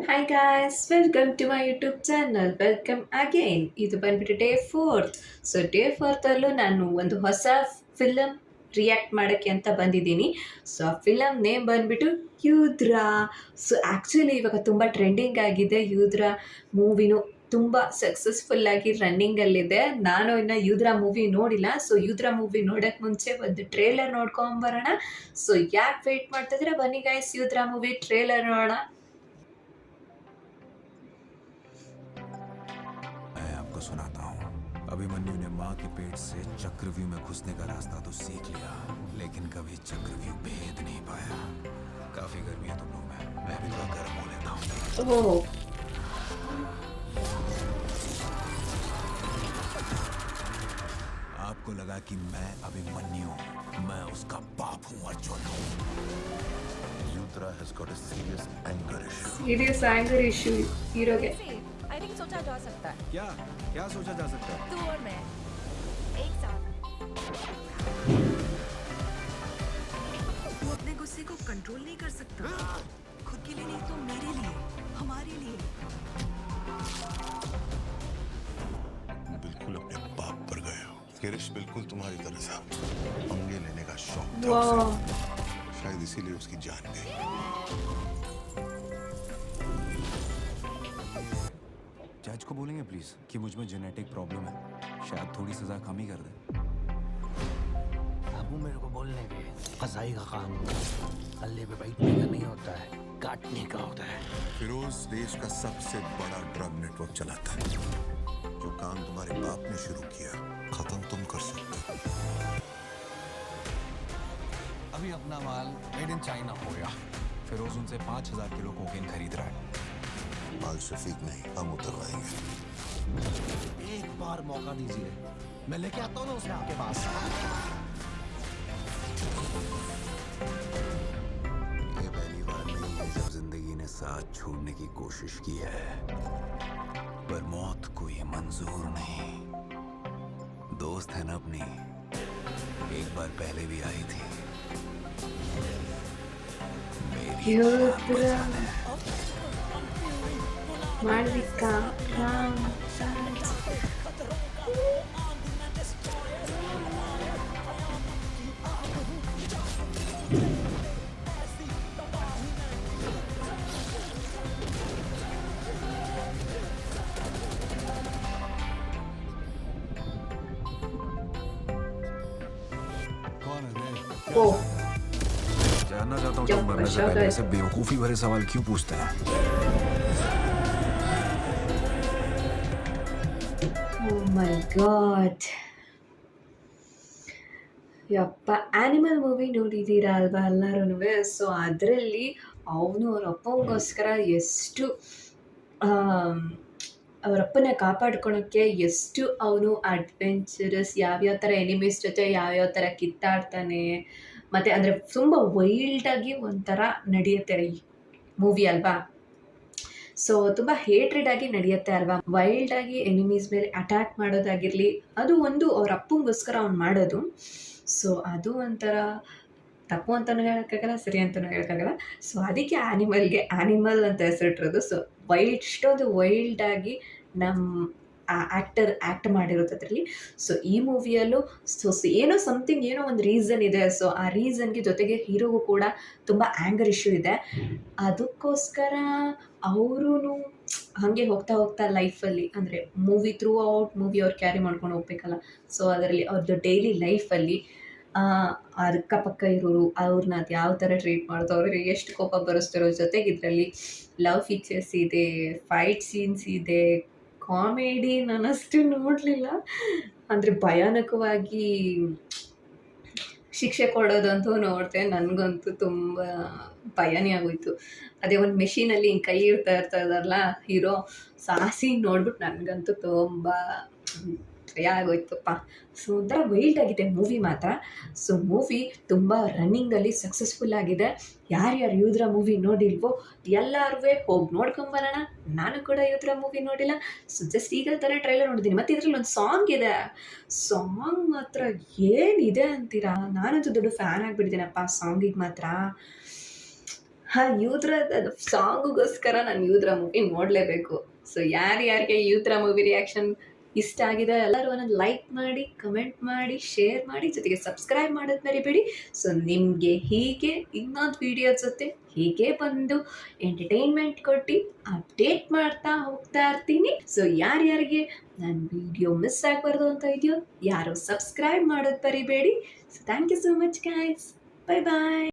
Hi guys, welcome to my YouTube channel. Welcome again. ಇದು ಬಂದ್ಬಿಟ್ಟು day 4th. So day 4th ಅಲ್ಲೂ ನಾನು ಒಂದು ಹೊಸ ಫಿಲಮ್ ರಿಯಾಕ್ಟ್ ಮಾಡೋಕ್ಕೆ ಅಂತ ಬಂದಿದ್ದೀನಿ. ಸೊ ಆ ಫಿಲಮ್ ನೇಮ್ ಬಂದ್ಬಿಟ್ಟು ಯೂದ್ರ. ಸೊ ಆ್ಯಕ್ಚುಲಿ ಇವಾಗ ತುಂಬ ಟ್ರೆಂಡಿಂಗ್ ಆಗಿದೆ ಯೂದ್ರ ಮೂವಿನೂ ತುಂಬ ಸಕ್ಸಸ್ಫುಲ್ಲಾಗಿ ರನ್ನಿಂಗಲ್ಲಿದೆ. ನಾನು ಇನ್ನು ಯೂದ್ರ ಮೂವಿ ನೋಡಿಲ್ಲ. ಸೊ ಯೂದ್ರ ಮೂವಿ ನೋಡೋಕ್ಕೆ ಮುಂಚೆ ಒಂದು ಟ್ರೇಲರ್ ನೋಡ್ಕೊಂಬರೋಣ. ಸೊ ಯಾಕೆ ವೆಯ್ಟ್ ಮಾಡ್ತಿದ್ರೆ ಬನ್ನಿ ಗೈಸ್, ಯೂದ್ರ ಮೂವಿ ಟ್ರೇಲರ್ ನೋಡೋಣ. आपको सुनाता हूँ। अभिमन्यु ने माँ के पेट से चक्रव्यूह में घुसने का रास्ता तो सीख लिया, लेकिन कभी चक्रव्यूह भेद नहीं पाया। काफी गर्मी है तुम लोग में, मैं भी थोड़ा गर्म हो लेता हूँ। ओह, आपको लगा कि मैं अभिमन्यु, मैं उसका बाप हूँ अर्जुन। यूत्रा has got a serious anger issue. Serious anger issue ಹೀರೋಗೆ. आई थिंक सोचा जा सकता है क्या क्या सोचा जा सकता है? तू और मैं एक साथ। तू अपने गुस्से को कंट्रोल नहीं कर सकता। खुद के लिए नहीं तो मेरे लिए, हमारे लिए। बिल्कुल अपने बाप पर गए हो। किरिश बिल्कुल तुम्हारी तरह था, पंगे लेने का शौक था वाह, उसे। शायद इसीलिए उसकी जान गई। जज को बोलेंगे प्लीज कि मुझ में जेनेटिक प्रॉब्लम है, शायद थोड़ी सजा कम ही कर दे। अब मेरे को बोलने के कसाई का काम अल्ले पे बैठने का नहीं होता है, काटने का होता है। फिरोज देश का सबसे बड़ा ड्रग नेटवर्क चलाता है। जो काम तुम्हारे बाप ने शुरू किया खत्म तुम कर सकते हो। अभी अपना माल मेड इन चाइना हो गया, फिरोज उनसे 5000 किलो कोकेन खरीद रहा है। माल शफीक नहीं, हम उतरवाएंगे। एक बार मौका दीजिए, मैं लेके आता हूँ ना उसे आपके पास। ये पहली बार नहीं है जब जिंदगी ने साथ छोड़ने की कोशिश की है, पर मौत को ये मंजूर नहीं। दोस्त है ना अपनी, एक बार पहले भी आई थी। मेरी ಯೂದ್ರ जान है। ಮಾಡ್ಲಿಕ್ಕ कौन है रे? ಓ जानना चाहता हूँ क्या तुम मरने से परेशान पहले है? ऐसे बेवकूफी भरे सवाल क्यों पूछते हैं? ಓ ಮೈ ಗಾಡ್. ಯಪ್ಪ, ಆ್ಯನಿಮಲ್ ಮೂವಿ ನೋಡಿದ್ದೀರಾ ಅಲ್ವಾ ಎಲ್ಲರೂ? ಸೊ ಅದರಲ್ಲಿ ಅವನು ಅವ್ರ ಅಪ್ಪನಿಗೋಸ್ಕರ ಎಷ್ಟು ಅವರಪ್ಪನ ಕಾಪಾಡ್ಕೊಳಕ್ಕೆ ಎಷ್ಟು ಅವನು ಅಡ್ವೆಂಚರಸ್, ಯಾವ್ಯಾವ ಥರ ಎನಿಮೀಸ್ ಜೊತೆ ಯಾವ್ಯಾವ ಥರ ಕಿತ್ತಾಡ್ತಾನೆ. ಮತ್ತು ಅಂದರೆ ತುಂಬ ವೈಲ್ಡಾಗಿ ಒಂಥರ ನಡೆಯುತ್ತೆ ಈ ಮೂವಿ ಅಲ್ವಾ. ಸೊ ತುಂಬ ಹೇಟ್ರೆಡ್ ಆಗಿ ನಡೆಯುತ್ತೆ ಅಲ್ವಾ. ವೈಲ್ಡಾಗಿ ಎನಿಮೀಸ್ ಮೇಲೆ ಅಟ್ಯಾಕ್ ಮಾಡೋದಾಗಿರಲಿ, ಅದು ಒಂದು ಅವ್ರ ಅಪ್ಪಂಗೋಸ್ಕರ ಅವ್ನು ಮಾಡೋದು. ಸೊ ಅದು ಒಂಥರ ತಪ್ಪು ಅಂತಲೂ ಹೇಳೋಕ್ಕಾಗಲ್ಲ, ಸರಿ ಅಂತಲೂ ಹೇಳೋಕ್ಕಾಗಲ್ಲ. ಸೊ ಅದಕ್ಕೆ ಆ್ಯನಿಮಲ್ ಅಂತ ಹೆಸರಿಟ್ಟಿರೋದು. ಸೊ ಇಷ್ಟೊಂದು ವೈಲ್ಡಾಗಿ ನಮ್ಮ ಆ್ಯಕ್ಟ್ ಮಾಡಿರೋದು ಅದರಲ್ಲಿ. ಸೊ ಈ ಮೂವಿಯಲ್ಲೂ ಏನೋ ಸಮಥಿಂಗ್, ಏನೋ ಒಂದು ರೀಸನ್ ಇದೆ. ಸೊ ಆ ರೀಸನ್ಗೆ ಜೊತೆಗೆ ಹೀರೋಗೂ ಕೂಡ ತುಂಬ ಆ್ಯಂಗರ್ ಇಶ್ಯೂ ಇದೆ. ಅದಕ್ಕೋಸ್ಕರ ಅವರೂ ಹಾಗೆ ಹೋಗ್ತಾ ಲೈಫಲ್ಲಿ, ಅಂದರೆ ಥ್ರೂ ಔಟ್ ಮೂವಿ ಅವ್ರು ಕ್ಯಾರಿ ಮಾಡ್ಕೊಂಡು ಹೋಗ್ಬೇಕಲ್ಲ. ಸೊ ಅದರಲ್ಲಿ ಅವ್ರದ್ದು ಡೈಲಿ ಲೈಫಲ್ಲಿ ಅಕ್ಕಪಕ್ಕ ಇರೋರು ಅವ್ರನ್ನ ಅದು ಯಾವ ಥರ ಟ್ರೀಟ್ ಮಾಡ್ತಾರೆ, ಅವ್ರಿಗೆ ಎಷ್ಟು ಕೋಪ ಬರೆಸ್ತಿರೋ, ಜೊತೆಗೆ ಇದರಲ್ಲಿ ಲವ್ ಫೀಚರ್ಸ್ ಇದೆ, ಫೈಟ್ ಸೀನ್ಸ್ ಇದೆ, ಕಾಮಿಡಿ ನಾನಷ್ಟು ನೋಡಲಿಲ್ಲ. ಅಂದರೆ ಭಯಾನಕವಾಗಿ ಶಿಕ್ಷೆ ಕೊಡೋದಂತೂ ನೋಡಿದೆ, ನನಗಂತೂ ತುಂಬ ಭಯನೇ ಆಗೋಯ್ತು. ಅದೇ ಒಂದು ಮೆಷಿನಲ್ಲಿ ಹಿಂಗೆ ಕೈ ಇರ್ತದಲ್ಲ ಹೀರೋ, ಸಾಸಿ ನೋಡ್ಬಿಟ್ಟು ನನಗಂತೂ ತುಂಬ ಭಯ ಆಗೋಯ್ತಪ್ಪ. ಸೊ ಒಂಥರ ವೈಲ್ಡ್ ಆಗಿದೆ ಮೂವಿ ಮಾತ್ರ. ಸೊ ಮೂವಿ ತುಂಬ ರನ್ನಿಂಗಲ್ಲಿ ಸಕ್ಸಸ್ಫುಲ್ ಆಗಿದೆ. ಯಾರ್ಯಾರು ಯೂದ್ರ ಮೂವಿ ನೋಡಿಲ್ವೋ ಎಲ್ಲರೂ ಹೋಗಿ ನೋಡ್ಕೊಂಬರೋಣ. ನಾನು ಕೂಡ ಯೂದ್ರ ಮೂವಿ ನೋಡಿಲ್ಲ. ಸೊ ಜಸ್ಟ್ ಈಗ ಥರ ಟ್ರೈಲರ್ ನೋಡಿದ್ದೀನಿ. ಮತ್ತು ಇದರಲ್ಲಿ ಒಂದು ಸಾಂಗ್ ಇದೆ. ಸಾಂಗ್ ಮಾತ್ರ ಏನಿದೆ ಅಂತೀರಾ, ನಾನಂತೂ ದೊಡ್ಡ ಫ್ಯಾನ್ ಆಗಿಬಿಟ್ಟಿದ್ದೀನಪ್ಪ ಸಾಂಗಿಗೆ ಮಾತ್ರ. ಯೂತ್ರ ಸಾಂಗುಗೋಸ್ಕರ ನಾನು ಯೂತ್ರ ಮೂವಿ ನೋಡಲೇಬೇಕು. ಸೊ ಯಾರ್ಯಾರಿಗೆ ಯೂತ್ರ ಮೂವಿ ರಿಯಾಕ್ಷನ್ ಇಷ್ಟ ಆಗಿದೆ ಎಲ್ಲರೂ ಒಂದೊಂದು ಲೈಕ್ ಮಾಡಿ, ಕಮೆಂಟ್ ಮಾಡಿ, ಶೇರ್ ಮಾಡಿ, ಜೊತೆಗೆ ಸಬ್ಸ್ಕ್ರೈಬ್ ಮಾಡೋದು ಮರಿಬೇಡಿ. ಸೊ ನಿಮಗೆ ಹೀಗೆ ಇನ್ನೊಂದು ವಿಡಿಯೋ ಜೊತೆ ಹೀಗೆ ಬಂದು ಎಂಟರ್ಟೈನ್ಮೆಂಟ್ ಕೊಟ್ಟು ಅಪ್ಡೇಟ್ ಮಾಡ್ತಾ ಹೋಗ್ತಾ ಇರ್ತೀನಿ. ಸೊ ಯಾರ್ಯಾರಿಗೆ ನನ್ನ ವಿಡಿಯೋ ಮಿಸ್ ಆಗಬಾರ್ದು ಅಂತ ಇದೆಯೋ ಯಾರು ಸಬ್ಸ್ಕ್ರೈಬ್ ಮಾಡೋದು ಮರಿಬೇಡಿ. So thank you so much guys. Bye bye.